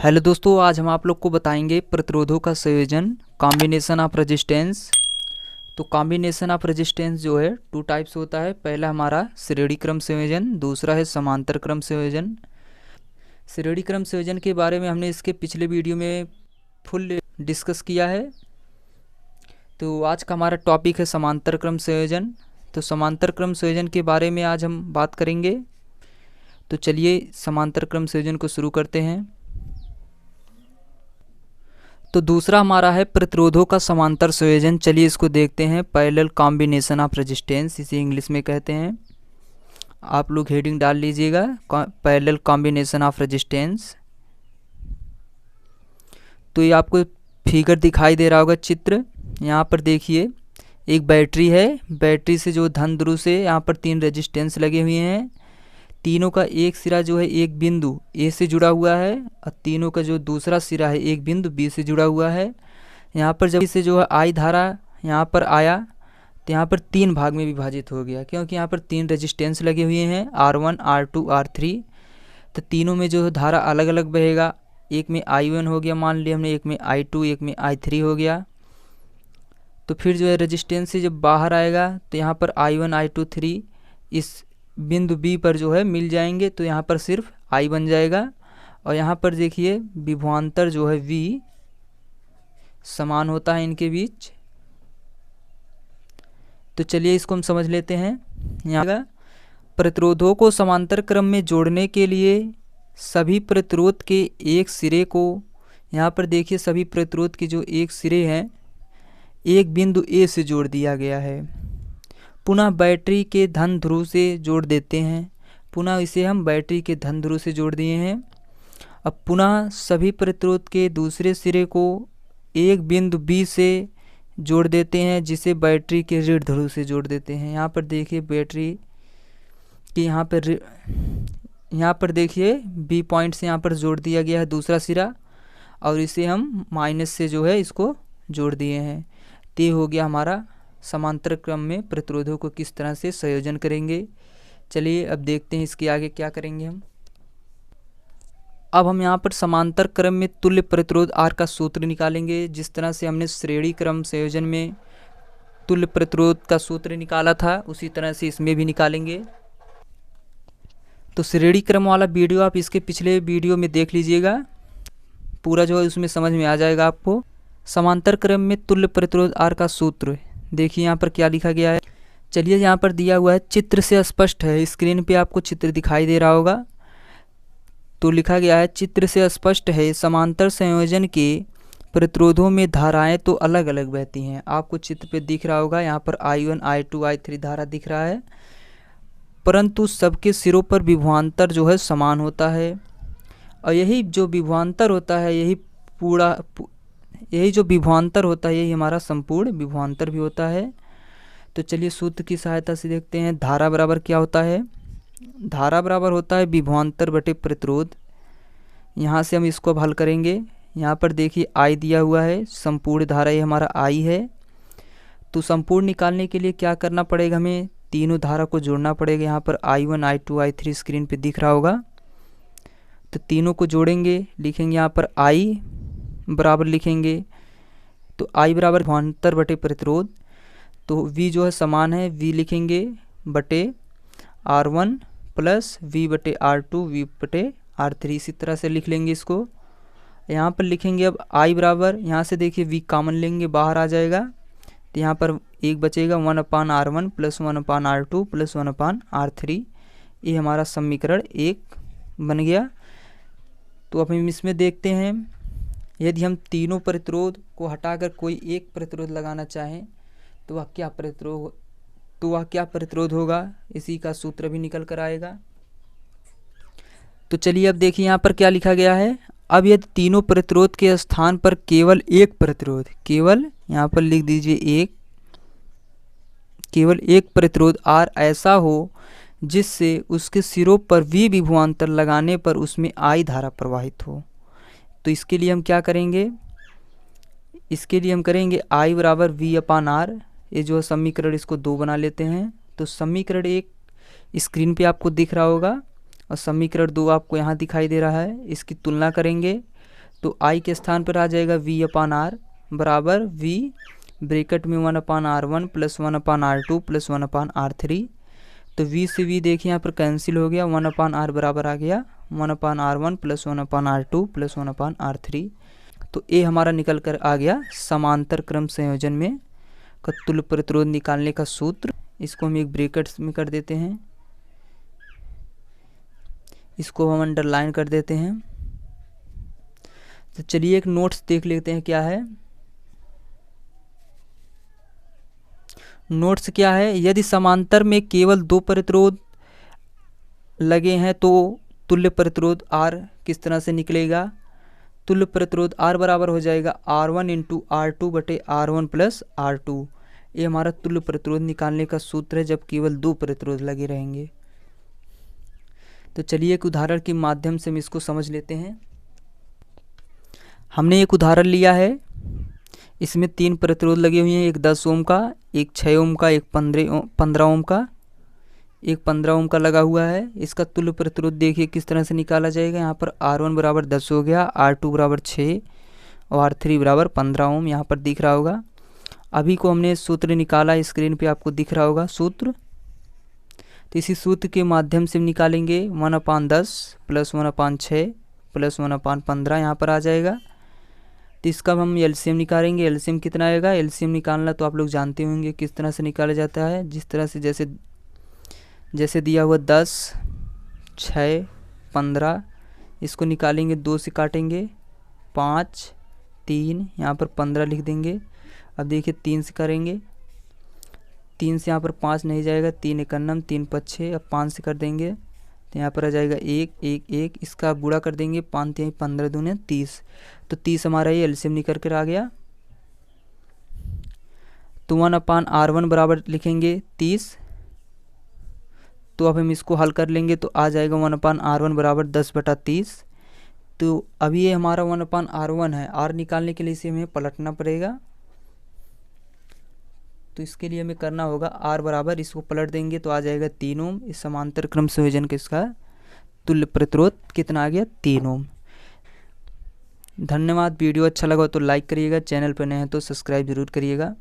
Hello दोस्तों, आज हम आप लोग को बताएंगे प्रतिरोधों का संयोजन, कॉम्बिनेशन ऑफ रेजिस्टेंस। तो कॉम्बिनेशन ऑफ रेजिस्टेंस जो है टू टाइप्स होता है। पहला हमारा श्रेणी क्रम संयोजन, दूसरा है समांतर क्रम संयोजन। श्रेणी क्रम संयोजन के बारे में हमने इसके पिछले वीडियो में फुल डिस्कस किया है। तो आज का हमारा टॉपिक है समांतर क्रम संयोजन। तो समांतर क्रम संयोजन के बारे में आज हम बात करेंगे। तो चलिए समांतर क्रम संयोजन को शुरू करते हैं। तो दूसरा हमारा है प्रतिरोधों का समांतर संयोजन। चलिए इसको देखते हैं। पैरेलल कॉम्बिनेशन ऑफ रेजिस्टेंस इसे इंग्लिश में कहते हैं। आप लोग हेडिंग डाल लीजिएगा, पैरेलल कॉम्बिनेशन ऑफ रेजिस्टेंस। तो ये आपको फिगर दिखाई दे रहा होगा, चित्र। यहाँ पर देखिए एक बैटरी है। बैटरी से जो धन ध्रुव से यहाँ पर 3 रेजिस्टेंस लगे हुए हैं। तीनों का एक सिरा जो है एक बिंदु ए से जुड़ा हुआ है और तीनों का जो दूसरा सिरा है एक बिंदु बी से जुड़ा हुआ है। यहाँ पर जब इसे जो है आई धारा यहाँ पर आया तो यहाँ पर 3 भाग में विभाजित हो गया, क्योंकि यहाँ पर 3 रेजिस्टेंस लगे हुए हैं, R1 R2 R3। तो तीनों में जो धारा अलग अलग बहेगा। एक में I1 हो गया, मान लिया हमने, एक में I2, एक में I3 हो गया। तो फिर जो है रेजिस्टेंस से जब बाहर आएगा तो यहाँ पर I1 I2 3 इस बिंदु बी पर जो है मिल जाएंगे, तो यहाँ पर सिर्फ I बन जाएगा। और यहाँ पर देखिए विभवांतर जो है V समान होता है इनके बीच। तो चलिए इसको हम समझ लेते हैं। यहाँ प्रतिरोधों को समांतर क्रम में जोड़ने के लिए सभी प्रतिरोध के एक सिरे को, यहाँ पर देखिए सभी प्रतिरोध के जो एक सिरे हैं एक बिंदु ए से जोड़ दिया गया है। पुनः बैटरी के धन ध्रुव से जोड़ देते हैं। पुनः इसे हम बैटरी के धन ध्रुव से जोड़ दिए हैं। अब पुनः सभी प्रतिरोध के दूसरे सिरे को एक बिंदु बी से जोड़ देते हैं, जिसे बैटरी के ऋण ध्रुव से जोड़ देते हैं। यहाँ पर देखिए बैटरी की यहाँ पर देखिए बी पॉइंट से यहाँ पर जोड़ दिया गया है दूसरा सिरा, और इसे हम माइनस से जो है इसको जोड़ दिए हैं। तो ये हो गया हमारा समांतर क्रम में प्रतिरोधों को किस तरह से संयोजन करेंगे। चलिए अब देखते हैं इसके आगे क्या करेंगे हम। अब हम यहाँ पर समांतर क्रम में तुल्य प्रतिरोध R का सूत्र निकालेंगे। जिस तरह से हमने श्रेणी क्रम संयोजन में तुल्य प्रतिरोध का सूत्र निकाला था, उसी तरह से इसमें भी निकालेंगे। तो श्रेणी क्रम वाला वीडियो आप इसके पिछले वीडियो में देख लीजिएगा, पूरा जो है उसमें समझ में आ जाएगा आपको। समांतर क्रम में तुल्य प्रतिरोध R का सूत्र देखिए यहाँ पर क्या लिखा गया है। चलिए यहाँ पर दिया हुआ है, चित्र से स्पष्ट है। स्क्रीन पे आपको चित्र दिखाई दे रहा होगा। तो लिखा गया है, चित्र से स्पष्ट है समांतर संयोजन के प्रतिरोधों में धाराएं तो अलग अलग बहती हैं। आपको चित्र पे दिख रहा होगा, यहाँ पर I1 I2 I3 धारा दिख रहा है, परंतु सबके सिरों पर विभवांतर जो है समान होता है। और यही जो विभवांतर होता है यही हमारा संपूर्ण विभवांतर भी होता है। तो चलिए सूत्र की सहायता से देखते हैं। धारा बराबर क्या होता है? धारा बराबर होता है विभवांतर बटे प्रतिरोध। यहाँ से हम इसको अब हल करेंगे। यहाँ पर देखिए I दिया हुआ है, संपूर्ण धारा ये हमारा I है। तो संपूर्ण निकालने के लिए क्या करना पड़ेगा? हमें तीनों धारा को जोड़ना पड़ेगा। यहाँ पर I1 I2 I3 स्क्रीन पे दिख रहा होगा। तो तीनों को जोड़ेंगे, लिखेंगे यहाँ पर I बराबर लिखेंगे, तो I बराबर विभवांतर बटे प्रतिरोध। तो V जो है समान है, V लिखेंगे बटे R1 प्लस V बटे R2 V बटे R3, इसी तरह से लिख लेंगे इसको। यहाँ पर लिखेंगे अब I बराबर, यहाँ से देखिए V कॉमन लेंगे, बाहर आ जाएगा, तो यहाँ पर एक बचेगा 1/R1 plus 1/R2 plus 1/R3। ये हमारा समीकरण 1 बन गया। तो अब हम इसमें देखते हैं, यदि हम तीनों प्रतिरोध को हटाकर कोई एक प्रतिरोध लगाना चाहें तो वह क्या प्रतिरोध होगा, इसी का सूत्र भी निकल कर आएगा। तो चलिए अब देखिए यहाँ पर क्या लिखा गया है। अब यदि तीनों प्रतिरोध के स्थान पर केवल एक प्रतिरोध, केवल यहाँ पर लिख दीजिए केवल एक प्रतिरोध R ऐसा हो जिससे उसके सिरों पर V विभवांतर लगाने पर उसमें I धारा प्रवाहित हो, तो इसके लिए हम क्या करेंगे? इसके लिए हम करेंगे I बराबर V/R। ये जो समीकरण इसको 2 बना लेते हैं। तो समीकरण 1 स्क्रीन पे आपको दिख रहा होगा और समीकरण 2 आपको यहाँ दिखाई दे रहा है। इसकी तुलना करेंगे तो आई के स्थान पर आ जाएगा वी अपान आर बराबर वी ब्रैकेट में 1/R1 plus 1/R2 plus 1/R3। तो v से v देखिए यहाँ पर कैंसिल हो गया, 1/R बराबर आ गया 1/R1 plus 1/R2 plus 1/R3। तो ए हमारा निकल कर आ गया समांतर क्रम संयोजन में का तुल्य प्रतिरोध निकालने का सूत्र। इसको हम एक ब्रैकेट्स में कर देते हैं, इसको हम अंडरलाइन कर देते हैं। तो चलिए एक नोट्स देख लेते हैं क्या है। नोट्स क्या है, यदि समांतर में केवल 2 प्रतिरोध लगे हैं तो तुल्य प्रतिरोध R किस तरह से निकलेगा। तुल्य प्रतिरोध R बराबर हो जाएगा R1 इंटू R2 बटे R1 प्लस R2। ये हमारा तुल्य प्रतिरोध निकालने का सूत्र है जब केवल 2 प्रतिरोध लगे रहेंगे। तो चलिए एक उदाहरण के माध्यम से हम इसको समझ लेते हैं। हमने एक उदाहरण लिया है, इसमें 3 प्रतिरोध लगे हुए हैं, एक 10 ओम का, एक 6 ओम का, एक 15 ओम का, एक 15 ओम का लगा हुआ है। इसका तुल्य प्रतिरोध देखिए किस तरह से निकाला जाएगा। यहाँ पर R1 बराबर 10 हो गया, R2 बराबर 6 और R3 बराबर 15 ओम यहाँ पर दिख रहा होगा। अभी को हमने सूत्र निकाला, स्क्रीन पे आपको दिख रहा होगा सूत्र। तो इसी सूत्र के माध्यम से निकालेंगे 1/10 प्लस 1/6 प्लस 1/15 यहाँ पर आ जाएगा। तो इसका हम एलसीएम निकालेंगे। एलसीएम कितना आएगा, एलसीएम निकालना तो आप लोग जानते होंगे किस तरह से निकाला जाता है। जिस तरह से जैसे दिया हुआ 10, 6, 15, इसको निकालेंगे, 2 से काटेंगे 5, 3, यहाँ पर 15 लिख देंगे। अब देखिए 3 से करेंगे, 3 से यहाँ पर 5 नहीं जाएगा, 3 एकन्नम 3 पच्छे, अब 5 से कर देंगे तो यहाँ पर आ जाएगा 1, 1, 1, इसका गुणा कर देंगे 5 3 15 दूने 30। तो 30 हमारा ये एलसीएम निकल कर आ गया। तो 1/R1 बराबर लिखेंगे 30। तो अब हम इसको हल कर लेंगे तो आ जाएगा 1/R1 बराबर 10/30। तो अभी ये हमारा 1/R1 है, R निकालने के लिए इसे हमें पलटना पड़ेगा। तो इसके लिए हमें करना होगा R बराबर, इसको पलट देंगे तो आ जाएगा 3 ओम। इस समांतर क्रम संयोजन के इसका तुल्य प्रतिरोध कितना आ गया, 3 ओम। धन्यवाद। वीडियो अच्छा लगा तो लाइक करिएगा, चैनल पर नए हैं तो सब्सक्राइब जरूर करिएगा।